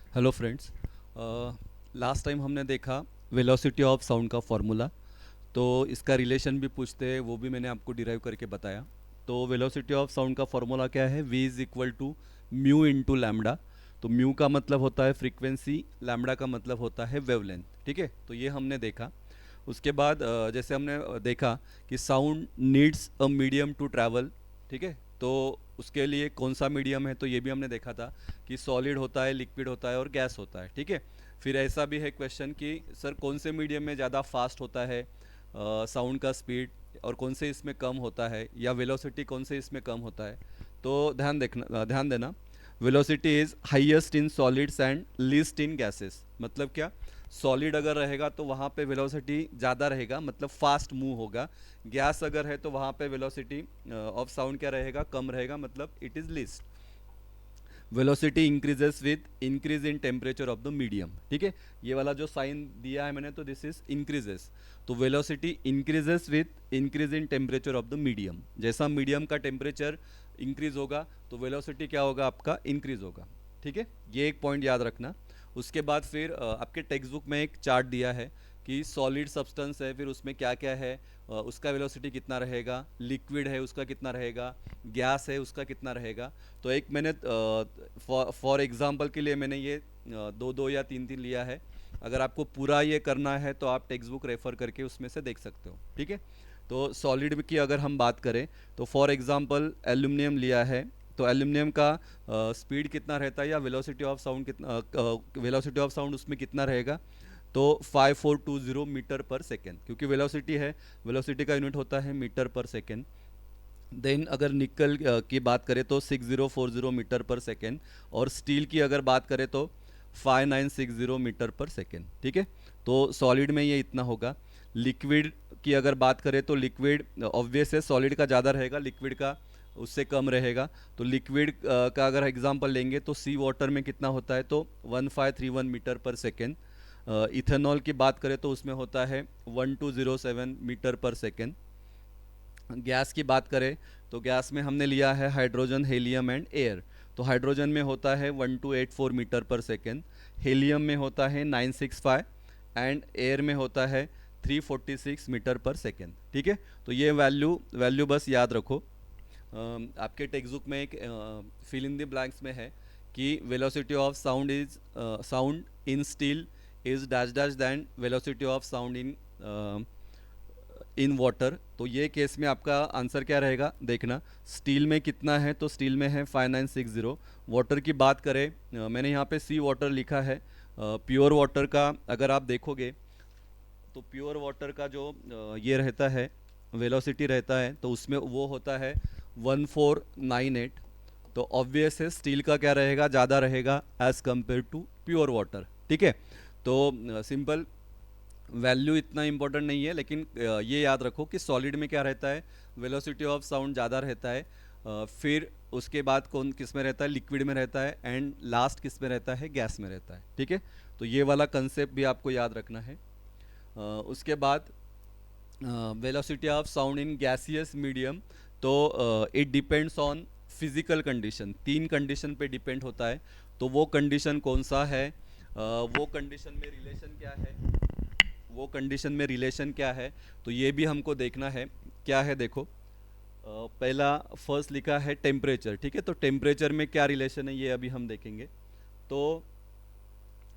Hello friends. Last time हमने देखा velocity of sound का फॉर्मूला। तो इसका रिलेशन भी पूछते हैं, वो भी मैंने आपको डिराइव करके बताया। तो वेलोसिटी ऑफ साउंड का फॉर्मूला क्या है? v is equal to mu into lambda. तो म्यू का मतलब होता है फ्रीक्वेंसी, लैम्डा का मतलब होता है वेवलेंथ। ठीक है, तो ये हमने देखा। उसके बाद जैसे हमने देखा कि sound needs a medium to travel. ठीक है, तो उसके लिए कौन सा मीडियम है, तो ये भी हमने देखा था कि सॉलिड होता है, लिक्विड होता है और गैस होता है। ठीक है, फिर ऐसा भी है क्वेश्चन कि सर कौन से मीडियम में ज़्यादा फास्ट होता है साउंड का स्पीड, और कौन से इसमें कम होता है, या वेलोसिटी कौन से इसमें कम होता है। तो ध्यान देना, velocity is highest in solids and least in gases. मतलब क्या? सॉलिड अगर रहेगा तो वहाँ पे वेलोसिटी ज़्यादा रहेगा, मतलब फास्ट मूव होगा। गैस अगर है तो वहाँ पे वेलोसिटी ऑफ साउंड क्या रहेगा? कम रहेगा, मतलब it is list. Velocity increases with increase in temperature of the medium. ठीक है, ये वाला जो साइन दिया है मैंने, तो दिस इज इंक्रीजेस। तो velocity increases with increase in temperature of the medium. जैसा मीडियम का टेम्परेचर इंक्रीज होगा तो वेलोसिटी क्या होगा? आपका इंक्रीज होगा। ठीक है, ये एक पॉइंट याद रखना। उसके बाद फिर आपके टेक्स्ट बुक में एक चार्ट दिया है कि सॉलिड सब्सटेंस है, फिर उसमें क्या क्या है, उसका वेलोसिटी कितना रहेगा, लिक्विड है उसका कितना रहेगा, गैस है उसका कितना रहेगा। तो एक मैंने फॉर एग्जांपल के लिए मैंने ये दो दो या तीन तीन लिया है। अगर आपको पूरा ये करना है तो आप टेक्स्ट बुक रेफर करके उसमें से देख सकते हो। ठीक है, तो सॉलिड की अगर हम बात करें तो फॉर एग्जांपल एल्यूमिनियम लिया है। तो एल्यूमिनियम का स्पीड कितना रहता है, या वेलोसिटी ऑफ साउंड कितना, वेलोसिटी ऑफ साउंड उसमें कितना रहेगा? तो 5420 मीटर पर सेकेंड, क्योंकि वेलोसिटी है, वेलोसिटी का यूनिट होता है मीटर पर सेकेंड। देन अगर निकल की बात करें तो 6040 मीटर पर सेकेंड, और स्टील की अगर बात करें तो 5960 मीटर पर सेकेंड। ठीक है, तो सॉलिड में ये इतना होगा। लिक्विड की अगर बात करें तो लिक्विड ऑब्वियस है, सॉलिड का ज़्यादा रहेगा, लिक्विड का उससे कम रहेगा। तो लिक्विड का अगर एग्जांपल लेंगे तो सी वाटर में कितना होता है? तो 1531 मीटर पर सेकेंड। इथेनॉल की बात करें तो उसमें होता है 1207 मीटर पर सेकेंड। गैस की बात करें तो गैस में हमने लिया है हाइड्रोजन, हीलियम एंड एयर। तो हाइड्रोजन में होता है 1284 मीटर पर सेकेंड, हीलियम में होता है 965, एंड एयर में होता है 346 मीटर पर सेकेंड। ठीक है, तो ये वैल्यू वैल्यू बस याद रखो। आपके टेक्स्ट बुक में एक फिल इन द ब्लैंक्स में है कि velocity of sound in steel is dash dash than velocity of sound in water. तो ये केस में आपका आंसर क्या रहेगा देखना। स्टील में कितना है? तो स्टील में है 5960। वाटर की बात करें, मैंने यहाँ पे सी वाटर लिखा है। प्योर वाटर का अगर आप देखोगे तो प्योर वाटर का जो ये रहता है, वेलोसिटी रहता है, तो उसमें वो होता है 1498। तो ऑब्वियस है स्टील का क्या रहेगा? ज़्यादा रहेगा as compare to pure water. ठीक है, तो सिंपल वैल्यू इतना इंपॉर्टेंट नहीं है, लेकिन ये याद रखो कि सॉलिड में क्या रहता है? वेलोसिटी ऑफ साउंड ज़्यादा रहता है। फिर उसके बाद कौन किस में रहता है? लिक्विड में रहता है, एंड लास्ट किस में रहता है? गैस में रहता है। ठीक है, तो ये वाला कंसेप्ट भी आपको याद रखना है। उसके बाद velocity of sound in gaseous medium, तो it depends on physical condition. तीन कंडीशन पे डिपेंड होता है। तो वो कंडीशन कौन सा है? वो कंडीशन में रिलेशन क्या है? वो कंडीशन में रिलेशन क्या है, तो ये भी हमको देखना है। क्या है देखो, पहला फर्स्ट लिखा है टेम्परेचर। ठीक है, तो टेम्परेचर में क्या रिलेशन है ये अभी हम देखेंगे। तो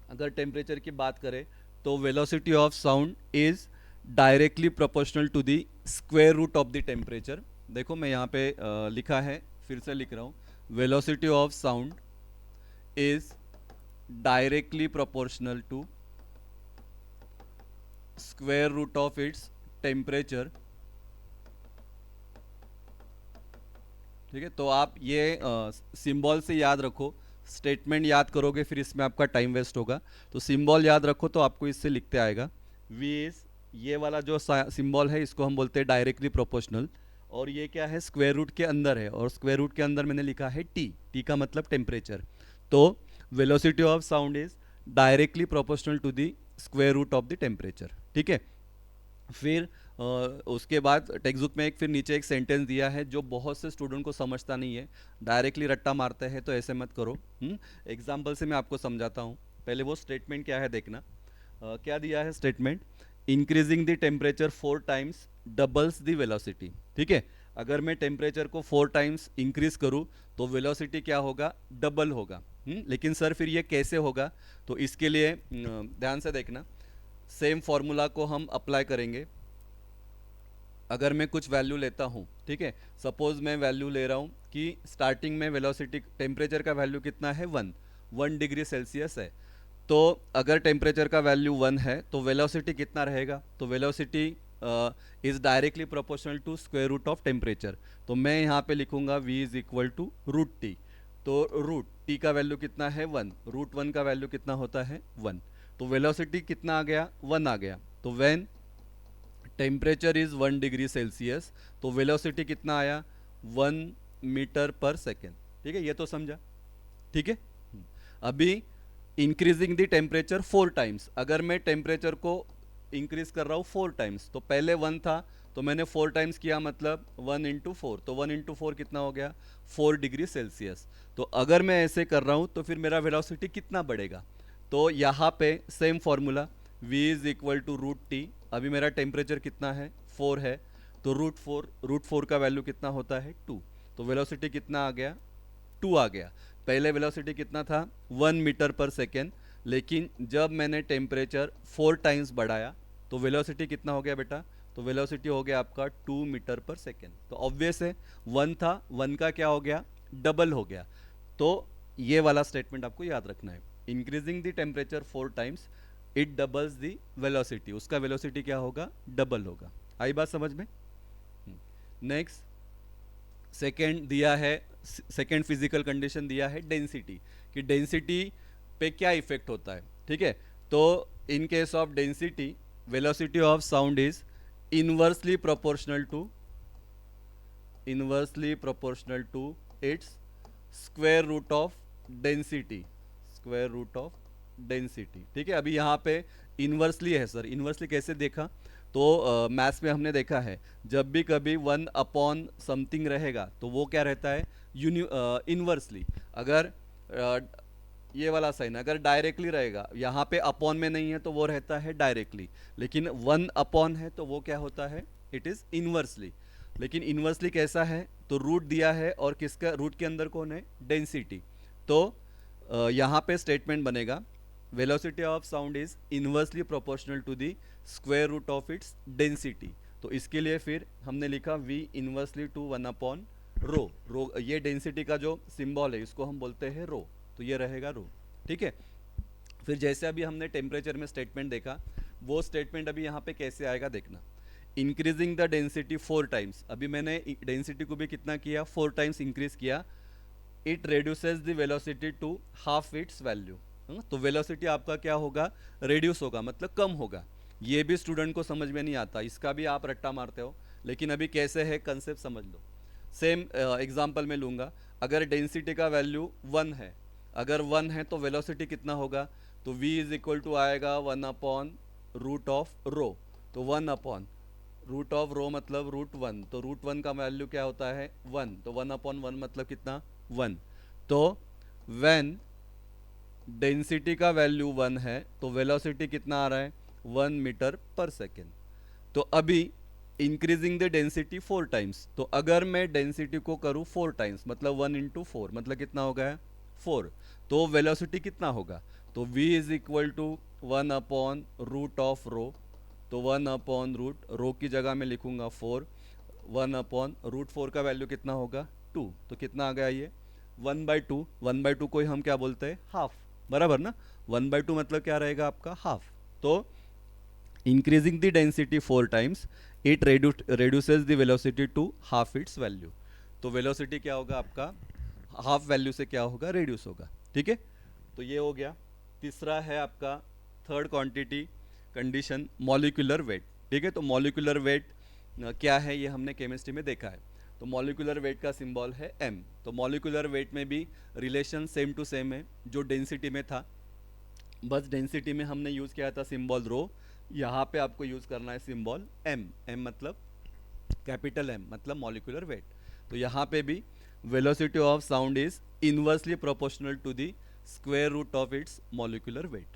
अगर टेम्परेचर की बात करें तो velocity of sound is directly proportional to the square root of the temperature. देखो मैं यहाँ पे लिखा है, फिर से लिख रहा हूँ। Velocity of sound is directly proportional to square root of its temperature. ठीक है, तो आप ये सिंबल से याद रखो। स्टेटमेंट याद करोगे फिर इसमें आपका टाइम वेस्ट होगा। तो सिंबल याद रखो, तो आपको इससे लिखते आएगा। वी इज, ये वाला जो सिंबल है इसको हम बोलते हैं डायरेक्टली प्रोपोर्शनल। और ये क्या है? स्क्वायर रूट के अंदर है, और स्क्वायर रूट के अंदर मैंने लिखा है टी। टी का मतलब टेम्परेचर। तो velocity of sound is directly proportional to the square root of the temperature. ठीक है, फिर उसके बाद टेक्स्ट बुक में एक फिर नीचे एक सेंटेंस दिया है जो बहुत से स्टूडेंट को समझता नहीं है, डायरेक्टली रट्टा मारते हैं, तो ऐसे मत करो। एग्जाम्पल से मैं आपको समझाता हूँ। पहले वो स्टेटमेंट क्या है देखना। क्या दिया है statement, increasing the temperature 4 times doubles the velocity. ठीक है, अगर मैं टेम्परेचर को 4 टाइम्स इंक्रीज करूँ तो वेलोसिटी क्या होगा, डबल होगा। लेकिन सर फिर ये कैसे होगा, तो इसके लिए ध्यान से देखना, सेम फॉर्मूला को हम अप्लाई करेंगे। अगर मैं कुछ वैल्यू लेता हूँ, ठीक है, सपोज मैं वैल्यू ले रहा हूँ कि स्टार्टिंग में वेलोसिटी टेम्परेचर का वैल्यू कितना है, 1 डिग्री सेल्सियस है। तो अगर टेम्परेचर का वैल्यू 1 है तो वेलोसिटी कितना रहेगा, तो velocity is directly proportional to square root of temperature. तो मैं यहाँ पे लिखूंगा v is equal to root T. तो रूट टी का वैल्यू कितना है 1, रूट 1 का वैल्यू कितना होता है 1। तो वेलोसिटी कितना आ गया, 1 आ गया। तो when temperature is 1 degree Celsius तो वेलोसिटी कितना आया, 1 मीटर पर सेकेंड। ठीक है, ये तो समझा। ठीक है, अभी इंक्रीजिंग द टेम्परेचर 4 टाइम्स, अगर मैं टेम्परेचर को इंक्रीज कर रहा हूँ 4 टाइम्स, तो पहले 1 था तो मैंने 4 टाइम्स किया, मतलब 1 इंटू 4, तो 1 इंटू 4 कितना हो गया, 4 डिग्री सेल्सियस। तो अगर मैं ऐसे कर रहा हूँ तो फिर मेरा वेलोसिटी कितना बढ़ेगा, तो यहाँ पे same formula, v is equal to root T. अभी मेरा टेम्परेचर कितना है, 4 है, तो रूट फोर का वैल्यू कितना होता है 2। तो वेलोसिटी कितना आ गया, 2 आ गया। पहले वेलोसिटी कितना था, 1 मीटर पर सेकेंड, लेकिन जब मैंने टेम्परेचर 4 टाइम्स बढ़ाया तो वेलोसिटी कितना हो गया बेटा, तो वेलोसिटी हो गया आपका 2 मीटर पर सेकेंड। तो ऑब्वियस है 1 था, 1 का क्या हो गया, डबल हो गया। तो ये वाला स्टेटमेंट आपको याद रखना है, increasing the temperature 4 times it doubles the velocity, उसका वेलोसिटी क्या होगा, डबल होगा। आई बात समझ में। नेक्स्ट सेकेंड दिया है, सेकेंड फिजिकल कंडीशन दिया है डेंसिटी, कि डेंसिटी पे क्या इफेक्ट होता है। ठीक है, तो in case of density velocity of sound is inversely proportional to its square root of density, ठीक है, अभी यहाँ पे इनवर्सली है सर, इनवर्सली कैसे देखा, तो मैथ्स में हमने देखा है जब भी कभी 1 अपॉन समथिंग रहेगा तो वो क्या रहता है, इनवर्सली। अगर ये वाला साइन अगर डायरेक्टली रहेगा, यहाँ पे अपॉन में नहीं है तो वो रहता है डायरेक्टली, लेकिन 1 अपॉन है तो वो क्या होता है, इट इज इनवर्सली। लेकिन इनवर्सली कैसा है, तो रूट दिया है और किसका, रूट के अंदर कौन है, डेंसिटी। तो यहाँ पे स्टेटमेंट बनेगा, velocity of sound is inversely proportional to the square root of its density. तो इसके लिए फिर हमने लिखा v इनवर्सली टू 1/रो। रो ये डेंसिटी का जो सिंबल है इसको हम बोलते हैं रो, तो ये रहेगा रो। ठीक है, फिर जैसे अभी हमने टेम्परेचर में स्टेटमेंट देखा, वो स्टेटमेंट अभी यहाँ पे कैसे आएगा देखना, इंक्रीजिंग द डेंसिटी 4 टाइम्स। अभी मैंने डेंसिटी को भी कितना किया, 4 टाइम्स इंक्रीज किया, it reduces the velocity to half its value. तो वेलोसिटी आपका क्या होगा, रेड्यूस होगा, मतलब कम होगा। ये भी स्टूडेंट को समझ में नहीं आता, इसका भी आप रट्टा मारते हो, लेकिन अभी कैसे है कंसेप्ट समझ लो। सेम एग्जांपल में लूँगा, अगर डेंसिटी का वैल्यू 1 है, अगर 1 है तो वेलोसिटी कितना होगा, तो v इज इक्वल टू आएगा 1/√रो। तो 1/√रो मतलब √1, तो √1 का वैल्यू क्या होता है 1, तो 1/1 मतलब कितना 1। तो व्हेन डेंसिटी का वैल्यू 1 है तो वेलोसिटी कितना आ रहा है, 1 मीटर पर सेकेंड। तो अभी इंक्रीजिंग द डेंसिटी 4 टाइम्स, तो अगर मैं डेंसिटी को करूँ 4 टाइम्स मतलब 1 इंटू 4 मतलब कितना हो गया 4, तो वेलोसिटी कितना होगा, तो v इज इक्वल टू 1/√रो। तो 1/√रो की जगह में लिखूंगा 4, 1/√4 का वैल्यू कितना होगा 2, तो कितना आ गया ये 1/2। 1/2 को ही हम क्या बोलते हैं, हाफ, बराबर ना। 1/2 मतलब क्या रहेगा आपका हाफ। तो increasing the density 4 times it reduces the velocity to half its value. तो वेलोसिटी क्या होगा आपका, हाफ वैल्यू से क्या होगा, रेड्यूस होगा। ठीक है, तो ये हो गया। तीसरा है आपका third quantity condition, molecular weight. ठीक है, तो मॉलिक्यूलर वेट क्या है, ये हमने केमिस्ट्री में देखा है। तो मॉलिक्यूलर वेट का सिंबल है m। तो मॉलिक्यूलर वेट में भी रिलेशन सेम टू सेम है जो डेंसिटी में था, बस डेंसिटी में हमने यूज़ किया था सिंबल रो, यहाँ पे आपको यूज़ करना है सिंबल एम। एम मतलब कैपिटल एम मतलब मॉलिक्यूलर वेट। तो यहाँ पे भी velocity of sound is inversely proportional to the square root of its molecular weight.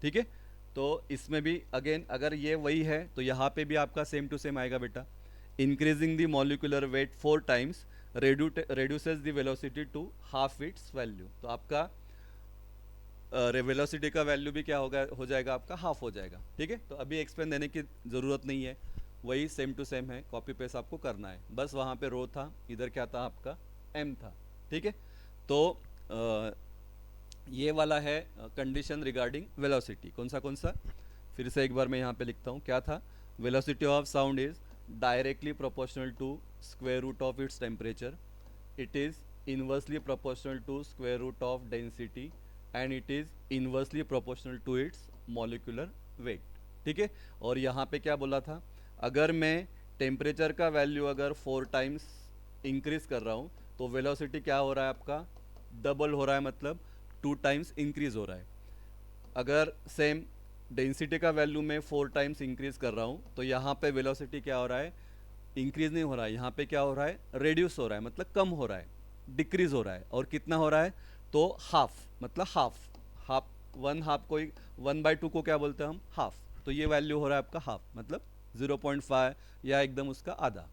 ठीक है, तो इसमें भी अगेन अगर ये वही है तो यहाँ पे भी आपका सेम टू सेम आएगा बेटा। Increasing the molecular weight 4 times reduces the velocity to half its value। तो आपका वेलोसिटी का वैल्यू भी क्या होगा, हो जाएगा आपका हाफ हो जाएगा। ठीक है, तो अभी एक्सप्लेन देने की ज़रूरत नहीं है, वही सेम टू सेम है, कॉपी पेस्ट आपको करना है। बस वहाँ पे रो था, इधर क्या था आपका एम था। ठीक है, तो ये वाला है कंडीशन रिगार्डिंग वेलोसिटी। कौन सा फिर से एक बार मैं यहाँ पे लिखता हूँ, क्या था, velocity of sound is directly proportional to square root of its temperature, it is inversely proportional to square root of density and it is inversely proportional to its molecular weight. ठीक है, और यहाँ पे क्या बोला था, अगर मैं टेम्परेचर का वैल्यू अगर 4 टाइम्स इंक्रीज कर रहा हूँ तो वेलोसिटी क्या हो रहा है आपका, डबल हो रहा है, मतलब 2 टाइम्स इंक्रीज हो रहा है। अगर सेम डेंसिटी का वैल्यू मैं 4 टाइम्स इंक्रीज कर रहा हूँ तो यहाँ पे वेलोसिटी क्या हो रहा है, इंक्रीज नहीं हो रहा है, यहाँ पे क्या हो रहा है, रेड्यूस हो रहा है, मतलब कम हो रहा है, डिक्रीज हो रहा है। और कितना हो रहा है, तो हाफ, मतलब हाफ, हाफ 1/2 को 1/2 को क्या बोलते हैं हम, हाफ। तो ये वैल्यू हो रहा है आपका हाफ, मतलब 0.5 या एकदम उसका आधा।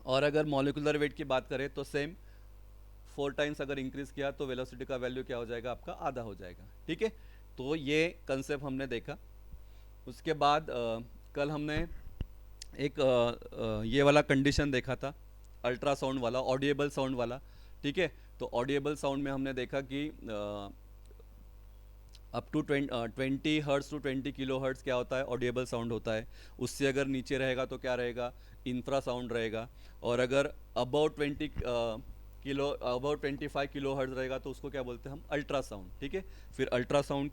और अगर मॉलिक्यूलर वेट की बात करें तो सेम 4 टाइम्स अगर इंक्रीज किया तो वेलोसिटी का वैल्यू क्या हो जाएगा आपका, आधा हो जाएगा। ठीक है, तो ये कंसेप्ट हमने देखा। उसके बाद कल हमने एक ये वाला कंडीशन देखा था, अल्ट्रासाउंड वाला, ऑडिएबल साउंड वाला। ठीक है, तो ऑडिएबल साउंड में हमने देखा कि up to 20 hertz to 20 kilohertz क्या होता है, ऑडिएबल साउंड होता है। उससे अगर नीचे रहेगा तो क्या रहेगा, इंफ्रा साउंड रहेगा। और अगर अबाउट 25 किलो हर्ट्ज रहेगा तो उसको क्या बोलते हैं हम, अल्ट्रासाउंड। ठीक है, फिर अल्ट्रासाउंड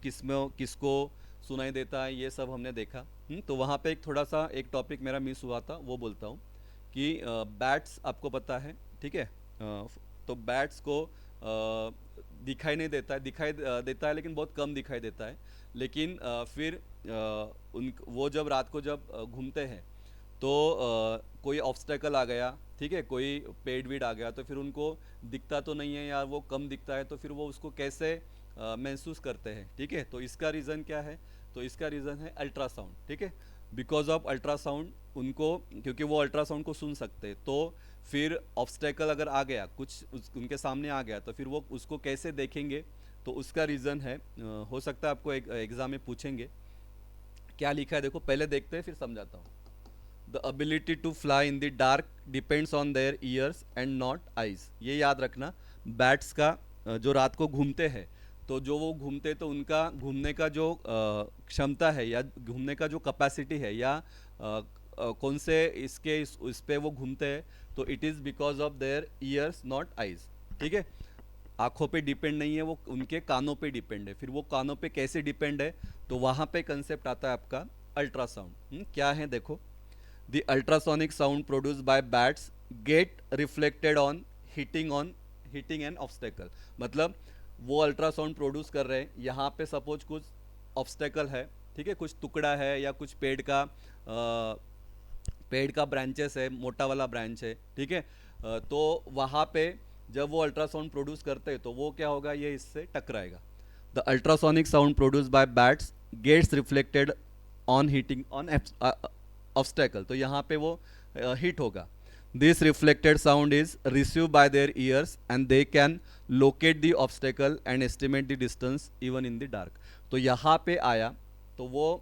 किसको सुनाई देता है, ये सब हमने देखा। तो वहाँ पे एक थोड़ा सा एक टॉपिक मेरा मिस हुआ था, वो बोलता हूँ कि बैट्स आपको पता है। ठीक है, तो बैट्स को दिखाई नहीं देता है, देता है लेकिन बहुत कम दिखाई देता है। लेकिन फिर उन वो जब रात को जब घूमते हैं तो कोई ऑब्स्टेकल आ गया, ठीक है, कोई पेड़ वीड आ गया तो फिर उनको दिखता तो नहीं है या वो कम दिखता है, तो फिर वो उसको कैसे महसूस करते हैं। ठीक है, तो इसका रीज़न क्या है, तो इसका रीज़न है अल्ट्रासाउंड। ठीक है, बिकॉज ऑफ अल्ट्रासाउंड उनको, क्योंकि वो अल्ट्रासाउंड को सुन सकते हैं, तो फिर ऑब्स्टेकल अगर आ गया कुछ उनके सामने आ गया तो फिर वो उसको कैसे देखेंगे, तो उसका रीज़न है। हो सकता है आपको एग्ज़ाम में पूछेंगे। क्या लिखा है देखो, पहले देखते हैं फिर समझाता हूँ। The ability to fly in the dark depends on their ears and not eyes. ये याद रखना, बैट्स का जो रात को घूमते हैं, तो जो वो घूमते तो उनका घूमने का जो क्षमता है या घूमने का जो कैपेसिटी है या कौन से इस पे वो घूमते हैं, तो it is because of their years not eyes. ठीक है, आँखों पे डिपेंड नहीं है, वो उनके कानों पे डिपेंड है। फिर वो कानों पे कैसे डिपेंड है, तो वहाँ पे कंसेप्ट आता है आपका अल्ट्रासाउंड। क्या है देखो, the ultrasonic sound produce by bats get reflected on hitting an obstacle. मतलब वो अल्ट्रासाउंड प्रोड्यूस कर रहे हैं, यहाँ पे सपोज कुछ ऑब्स्टेकल है, ठीक है, कुछ टुकड़ा है या कुछ पेड़ का ब्रांचेस है, मोटा वाला ब्रांच है। ठीक है, तो वहाँ पे जब वो अल्ट्रासाउंड प्रोड्यूस करते हैं तो वो क्या होगा, ये इससे टकराएगा। The ultrasonic sound produce by bats gets reflected on hitting on obstacle. तो यहाँ पे वो हिट होगा। This reflected sound is receive by their ears and they can locate the obstacle and estimate the distance even in the dark. तो यहाँ पे आया तो वो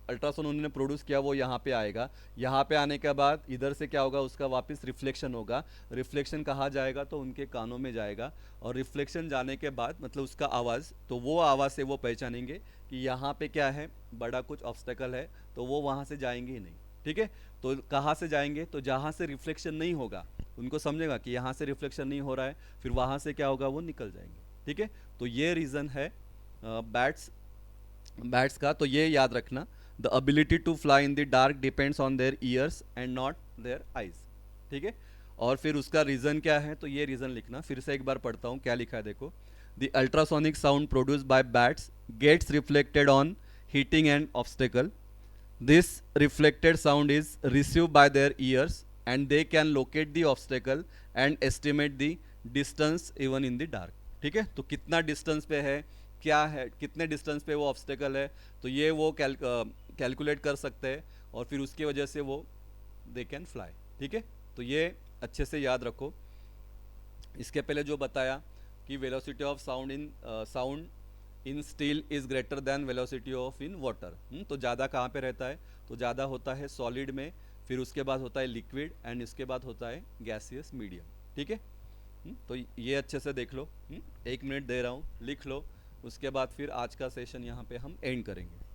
अल्ट्रासाउंड उन्होंने प्रोड्यूस किया, वो यहाँ पे आएगा। यहाँ पे आने के बाद इधर से क्या होगा, उसका वापस रिफ्लेक्शन होगा। रिफ्लेक्शन कहाँ जाएगा, तो उनके कानों में जाएगा। और रिफ्लेक्शन जाने के बाद मतलब उसका आवाज़, तो वो आवाज़ से वो पहचानेंगे कि यहाँ पे क्या है, बड़ा कुछ ऑब्स्टेकल है, तो वो वहाँ से जाएंगे ही नहीं। ठीक है, तो कहाँ से जाएंगे, तो जहाँ से रिफ्लेक्शन नहीं होगा, उनको समझेगा कि यहाँ से रिफ्लेक्शन नहीं हो रहा है, फिर वहाँ से क्या होगा, वो निकल जाएंगे। ठीक है, तो ये रीज़न है बैट्स का। तो ये याद रखना, the ability to fly in the dark depends on their ears and not their eyes. ठीक है, और फिर उसका रीज़न क्या है, तो ये रीज़न लिखना। फिर से एक बार पढ़ता हूँ, क्या लिखा है देखो, the ultrasonic sound produce by bats gets reflected on heating and obstacle This reflected sound is received by their ears and they can locate the obstacle and estimate the distance even in the dark. ठीक है, तो कितना distance पे है, क्या है, कितने distance पे वो ऑब्स्टेकल है, तो ये वो कैलकुलेट कर सकते हैं और फिर उसकी वजह से वो दे कैन फ्लाई. ठीक है, तो ये अच्छे से याद रखो. इसके पहले जो बताया कि velocity of sound in steel is greater than velocity of in water. तो ज़्यादा कहाँ पे रहता है, तो ज़्यादा होता है सॉलिड में, फिर उसके बाद होता है लिक्विड एंड इसके बाद होता है गैसियस मीडियम. ठीक है, तो ये अच्छे से देख लो. 1 मिनट दे रहा हूँ, लिख लो. उसके बाद फिर आज का सेशन यहाँ पे हम एंड करेंगे.